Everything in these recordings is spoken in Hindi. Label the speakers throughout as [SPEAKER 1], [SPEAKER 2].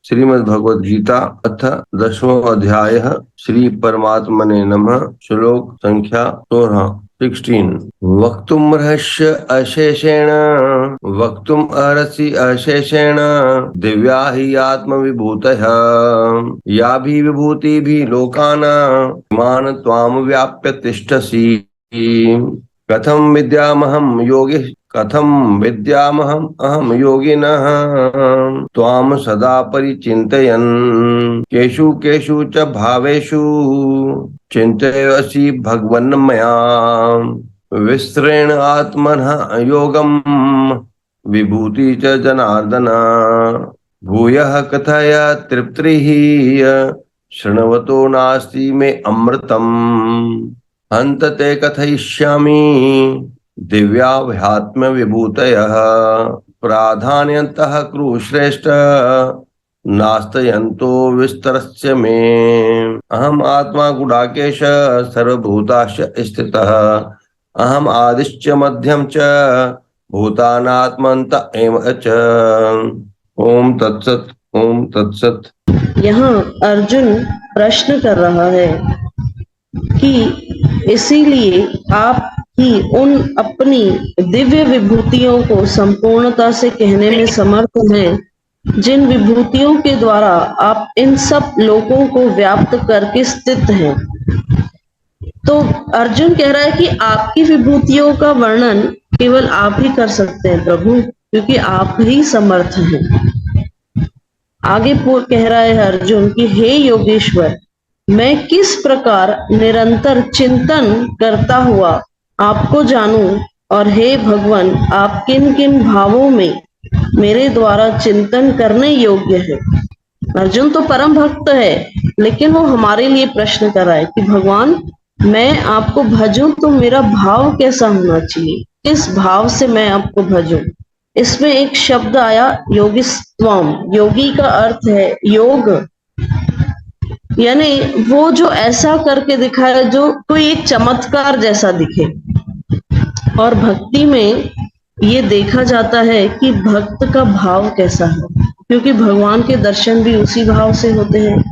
[SPEAKER 1] श्रीमद् भगवद गीता अथ 10वां अध्याय श्री परमात्मने नमः। श्लोक संख्या 16। वक्तुमर्हस्य अशेषेण वक्तुम अर्हसि अशेषेण दिव्या हि आत्मविभूतयः याभिः विभूतिभिः लोकानां मान त्वां व्याप्य तिष्ठसि। कथम विद्यामहम अहम योगिनः त्वां सदा परिचिन्तयन् केषु केषु च भावेषु चिन्तयसि भगवन्मया विस्तरेण आत्मनः योगम् विभूति च जनार्दन भूयः कथय तृप्तिः शृण्वतो नास्ति मे अमृतम् हन्त ते कथयिष्यामि दिव्याध्यात्म विभूतयः प्राधान्यतः कुरुश्रेष्ठ नास्तयन्तो विस्तरस्य मे अहम आत्मा गुडाकेश सर्वभूताश्च स्थितः अहम आदिश्च मध्यम च भूतानात्मन्त एव च। ओम तत्सत। ओम तत्सत।
[SPEAKER 2] यहाँ अर्जुन प्रश्न कर रहा है कि इसीलिए आप ही उन अपनी दिव्य विभूतियों को संपूर्णता से कहने में समर्थ हैं जिन विभूतियों के द्वारा आप इन सब लोगों को व्याप्त करके स्थित हैं। तो अर्जुन कह रहा है कि आपकी विभूतियों का वर्णन केवल आप ही कर सकते हैं प्रभु, क्योंकि आप ही समर्थ हैं। आगे कह रहा है अर्जुन कि हे योगेश्वर, मैं किस प्रकार निरंतर चिंतन करता हुआ आपको जानूं, और हे भगवान, आप किन किन भावों में मेरे द्वारा चिंतन करने योग्य है। अर्जुन तो परम भक्त है, लेकिन वो हमारे लिए प्रश्न कर रहा है कि भगवान, मैं आपको भजूं तो मेरा भाव कैसा होना चाहिए, किस भाव से मैं आपको भजूं। इसमें एक शब्द आया योगिस्त्वम। योगी का अर्थ है योग, यानी वो जो ऐसा करके दिखाए जो कोई एक चमत्कार जैसा दिखे। और भक्ति में ये देखा जाता है कि भक्त का भाव कैसा है, क्योंकि भगवान के दर्शन भी उसी भाव से होते हैं।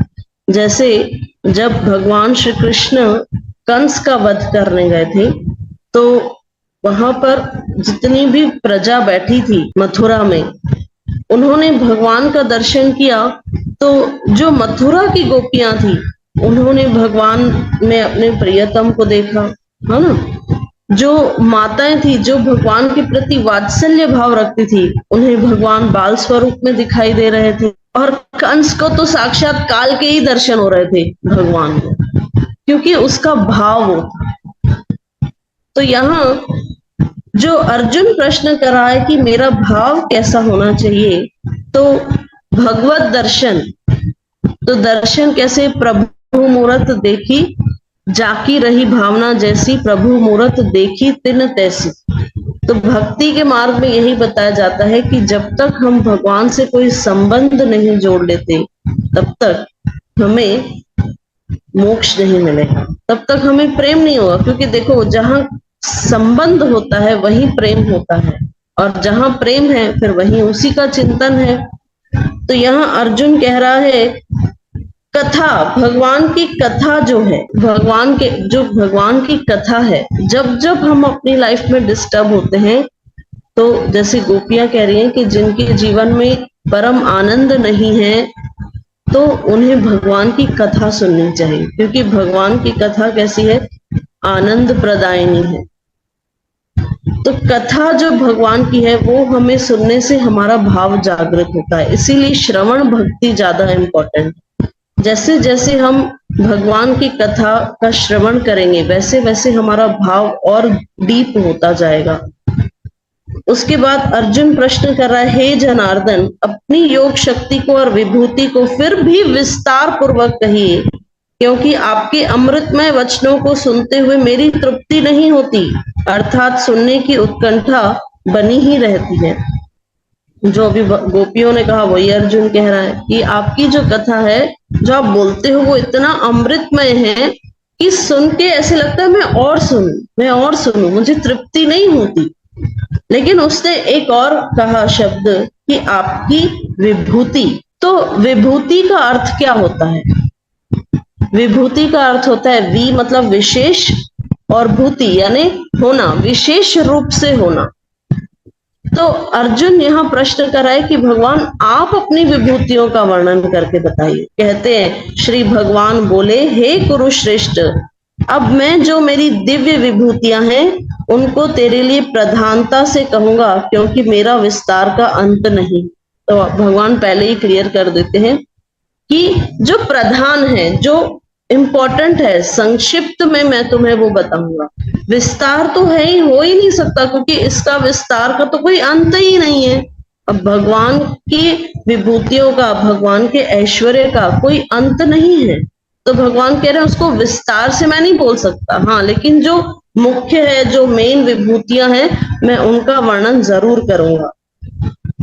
[SPEAKER 2] जैसे जब भगवान श्री कृष्ण कंस का वध करने गए थे, तो वहां पर जितनी भी प्रजा बैठी थी मथुरा में, उन्होंने भगवान का दर्शन किया। तो जो मथुरा की गोपियां थी, उन्होंने भगवान में अपने प्रियतम को देखा, है ना। जो माताएं थी जो भगवान के प्रति वात्सल्य भाव रखती थी, उन्हें भगवान बाल स्वरूप में दिखाई दे रहे थे। और कंस को तो साक्षात काल के ही दर्शन हो रहे थे भगवान को, क्योंकि उसका भाव वो था। तो यहाँ जो अर्जुन प्रश्न कर रहा है कि मेरा भाव कैसा होना चाहिए, तो भगवत दर्शन, तो दर्शन कैसे, प्रभु मूरत देखी जाकी रही भावना जैसी, प्रभु मूरत देखी तिन तैसी। तो भक्ति के मार्ग में यही बताया जाता है कि जब तक हम भगवान से कोई संबंध नहीं जोड़ लेते, तब तक हमें मोक्ष नहीं मिलेगा, तब तक हमें प्रेम नहीं होगा। क्योंकि देखो, जहां संबंध होता है वहीं प्रेम होता है, और जहां प्रेम है फिर वहीं उसी का चिंतन है। तो यहाँ अर्जुन कह रहा है कथा, भगवान की कथा जो है, भगवान की कथा है, जब जब हम अपनी लाइफ में डिस्टर्ब होते हैं, तो जैसे गोपियां कह रही हैं कि जिनके जीवन में परम आनंद नहीं है, तो उन्हें भगवान की कथा सुननी चाहिए, क्योंकि भगवान की कथा कैसी है, आनंद प्रदायिनी है। तो कथा जो भगवान की है वो हमें सुनने से हमारा भाव जागृत होता है, इसीलिए श्रवण भक्ति ज्यादा इम्पोर्टेंट। जैसे जैसे हम भगवान की कथा का श्रवण करेंगे, वैसे वैसे हमारा भाव और डीप होता जाएगा। उसके बाद अर्जुन प्रश्न कर रहा है, हे जनार्दन, अपनी योग शक्ति को और विभूति को फिर भी विस्तार पूर्वक कहिए, क्योंकि आपके अमृतमय वचनों को सुनते हुए मेरी तृप्ति नहीं होती, अर्थात सुनने की उत्कंठा बनी ही रहती है। जो अभी गोपियों ने कहा वही अर्जुन कह रहा है कि आपकी जो कथा है, जो आप बोलते हो, वो इतना अमृतमय है कि सुन के ऐसे लगता है मैं और सुनूं, मुझे तृप्ति नहीं होती। लेकिन उसने एक और कहा शब्द कि आपकी विभूति, तो विभूति का अर्थ क्या होता है? विभूति का अर्थ होता है वी मतलब विशेष और भूति यानी होना, विशेष रूप से होना। तो अर्जुन यहाँ प्रश्न कर रहा है कि भगवान आप अपनी विभूतियों का वर्णन करके बताइए। कहते हैं श्री भगवान बोले, हे कुरुश्रेष्ठ, अब मैं जो मेरी दिव्य विभूतियां हैं उनको तेरे लिए प्रधानता से कहूंगा, क्योंकि मेरा विस्तार का अंत नहीं। तो भगवान पहले ही क्लियर कर देते हैं कि जो प्रधान है, जो इम्पोर्टेंट है, संक्षिप्त में मैं तुम्हें वो बताऊंगा। विस्तार तो है ही, हो ही नहीं सकता, क्योंकि इसका विस्तार का तो कोई अंत ही नहीं है। अब भगवान की विभूतियों का, भगवान के ऐश्वर्य का कोई अंत नहीं है, तो भगवान कह रहे हैं उसको विस्तार से मैं नहीं बोल सकता। हाँ, लेकिन जो मुख्य है, जो मेन विभूतियां हैं, मैं उनका वर्णन जरूर करूंगा।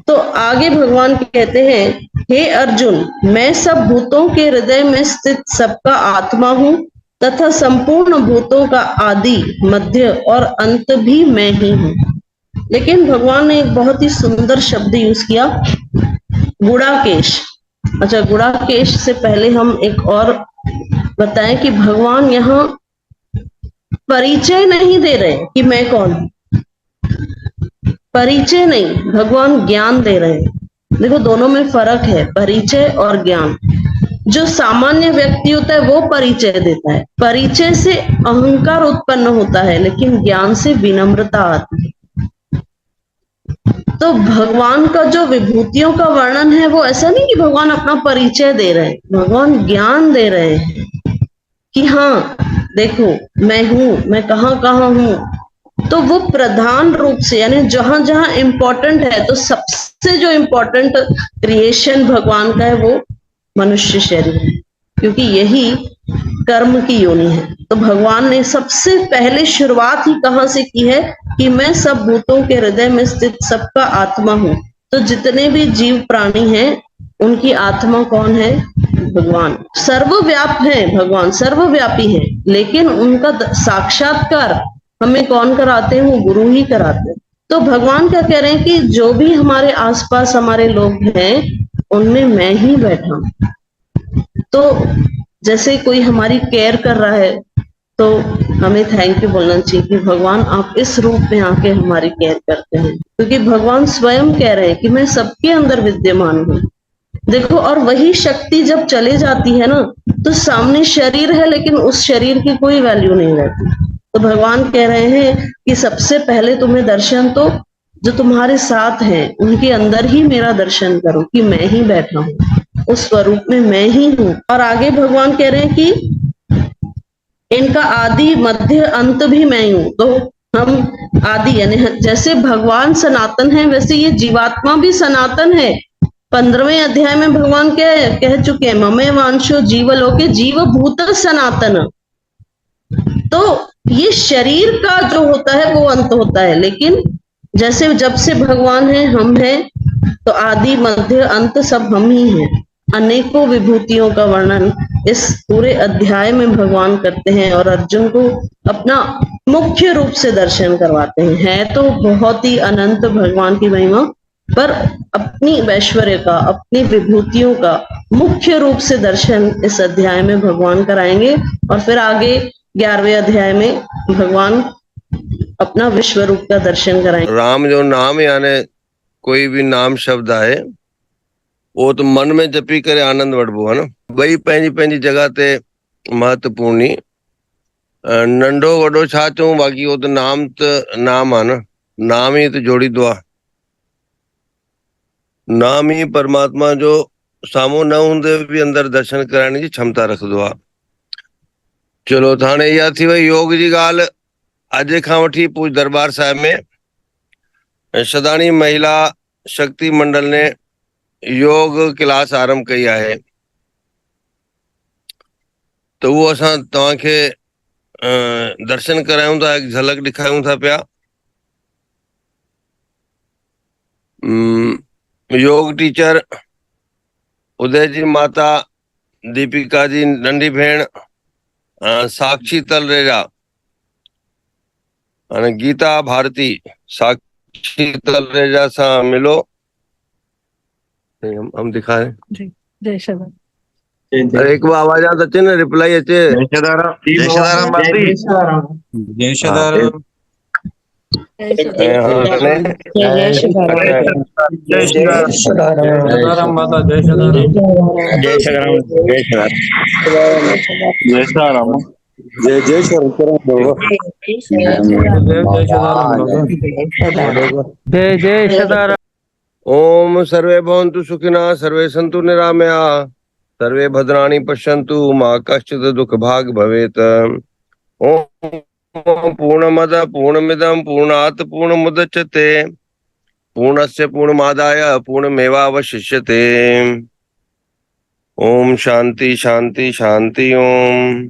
[SPEAKER 2] तो आगे भगवान कहते हैं, हे अर्जुन, मैं सब भूतों के हृदय में स्थित सबका आत्मा हूँ तथा संपूर्ण भूतों का आदि, मध्य और अंत भी मैं ही हूँ। लेकिन भगवान ने एक बहुत ही सुंदर शब्द यूज किया, गुणाकेश। अच्छा, गुणाकेश से पहले हम एक और बताएं कि भगवान यहाँ परिचय नहीं दे रहे कि मैं कौन हूं, परिचय नहीं, भगवान ज्ञान दे रहे हैं। देखो, दोनों में फर्क है, परिचय और ज्ञान। जो सामान्य व्यक्ति होता है वो परिचय देता है, परिचय से अहंकार उत्पन्न होता है, लेकिन ज्ञान से विनम्रता आती है। तो भगवान का जो विभूतियों का वर्णन है वो ऐसा नहीं कि भगवान अपना परिचय दे रहे हैं, भगवान ज्ञान दे रहे हैं कि हाँ देखो मैं हूं, मैं कहाँ कहाँ हूं। तो वो प्रधान रूप से, यानी जहां जहां इंपॉर्टेंट है, तो सबसे जो इंपॉर्टेंट क्रिएशन भगवान का है वो मनुष्य शरीर है, क्योंकि यही कर्म की योनि है। तो भगवान ने सबसे पहले शुरुआत ही कहां से की है कि मैं सब भूतों के हृदय में स्थित सबका आत्मा हूं। तो जितने भी जीव प्राणी हैं उनकी आत्मा कौन है? भगवान। सर्वव्याप है भगवान, सर्वव्यापी है, लेकिन उनका साक्षात्कार हमें कौन कराते हैं? वो गुरु ही कराते हैं। तो भगवान क्या कह रहे हैं कि जो भी हमारे आसपास हमारे लोग हैं उनमें मैं ही बैठा हूं। तो जैसे कोई हमारी केयर कर रहा है तो हमें थैंक यू बोलना चाहिए कि भगवान आप इस रूप में आके हमारी केयर करते हैं, क्योंकि भगवान स्वयं कह रहे हैं कि मैं सबके अंदर विद्यमान हूँ। देखो, और वही शक्ति जब चली जाती है ना, तो सामने शरीर है लेकिन उस शरीर की कोई वैल्यू नहीं रहती। तो भगवान कह रहे हैं कि सबसे पहले तुम्हें दर्शन तो जो तुम्हारे साथ हैं उनके अंदर ही मेरा दर्शन करो कि मैं ही बैठा हूँ, उस स्वरूप में मैं ही हूँ। और आगे भगवान कह रहे हैं कि इनका आदि मध्य अंत भी मैं ही हूँ। तो हम आदि यानी जैसे भगवान सनातन है, वैसे ये जीवात्मा भी सनातन है। 15वें अध्याय में भगवान क्या कह चुके हैं? ममे वांशो जीवलोके जीव भूत सनातन। तो ये शरीर का जो होता है वो अंत होता है, लेकिन जैसे जब से भगवान है, हम हैं, तो आदि मध्य अंत सब हम ही हैं। अनेकों विभूतियों का वर्णन इस पूरे अध्याय में भगवान करते हैं और अर्जुन को अपना मुख्य रूप से दर्शन करवाते हैं। है तो बहुत ही अनंत भगवान की महिमा, पर अपनी ऐश्वर्य का, अपनी विभूतियों का मुख्य रूप से दर्शन इस अध्याय में भगवान कराएंगे। और फिर आगे 11वें अध्याय में भगवान अपना विश्व रूप का दर्शन कराएंगे।
[SPEAKER 1] राम जो नाम यानी कोई भी नाम शब्द है वो तो मन में जपी करे आनंद वठबो है ना। वही पंहिंजी पंहिंजी जगह ते महत्वपूर्ण ही। नंढो वॾो छा चऊं, बाक़ी वो तो नाम आहे न, नाम ही तो जोड़ींदो आहे। नाम ही परमात्मा जो साम्हूं न हूंदे बि अंदर दर्शन कराइण जी क्षमता रखंदो आहे। चलो त हाणे इहा थी वई योग जी ॻाल्हि। अॼु खां वठी पूज दरबार साहिब में सदाणी महिला शक्ति मंडल ने योग क्लास आरंभ कई आहे। तो वो असां तव्हांखे दर्शन करायूं था, एक झलक ॾेखारियूं था पिया। योग टीचर उदय जी माता, दीपिका जी नंढी भेण साक्षी तलरेजा, हाणे गीता भारती, साक्षी तलरेजा सां मिलो। नहीं, हम दिखा रहे
[SPEAKER 3] जी जय सदा
[SPEAKER 1] अरे एक बार आवाज आत अचे ना रिप्लाई अचे
[SPEAKER 4] जय सदाराम बापी जय सदाराम
[SPEAKER 3] जय सदा
[SPEAKER 1] ऐं हाणे
[SPEAKER 2] जय सदाराम।
[SPEAKER 4] जय सदाराम माता जय सदाराम
[SPEAKER 5] जय सदाराम जय सदाराम
[SPEAKER 4] जय सदाराम
[SPEAKER 5] जय जय सदाराम
[SPEAKER 4] जय सदाराम बाबा
[SPEAKER 6] जय जय सदाराम।
[SPEAKER 1] ओम सर्वे भवन्तु सुखिनः सर्वे सन्तु निरामया सर्वे भद्राणि पश्यन्तु मा कश्चित् दुःख भाग भवेत् ओम पूर्णमद पूर्णमिदं पूर्णात् पूर्णमुदच्यते पूर्णस्य पूर्णमादाय पूर्णमेवावशिष्यते ओम शांति शांति शांति ओम।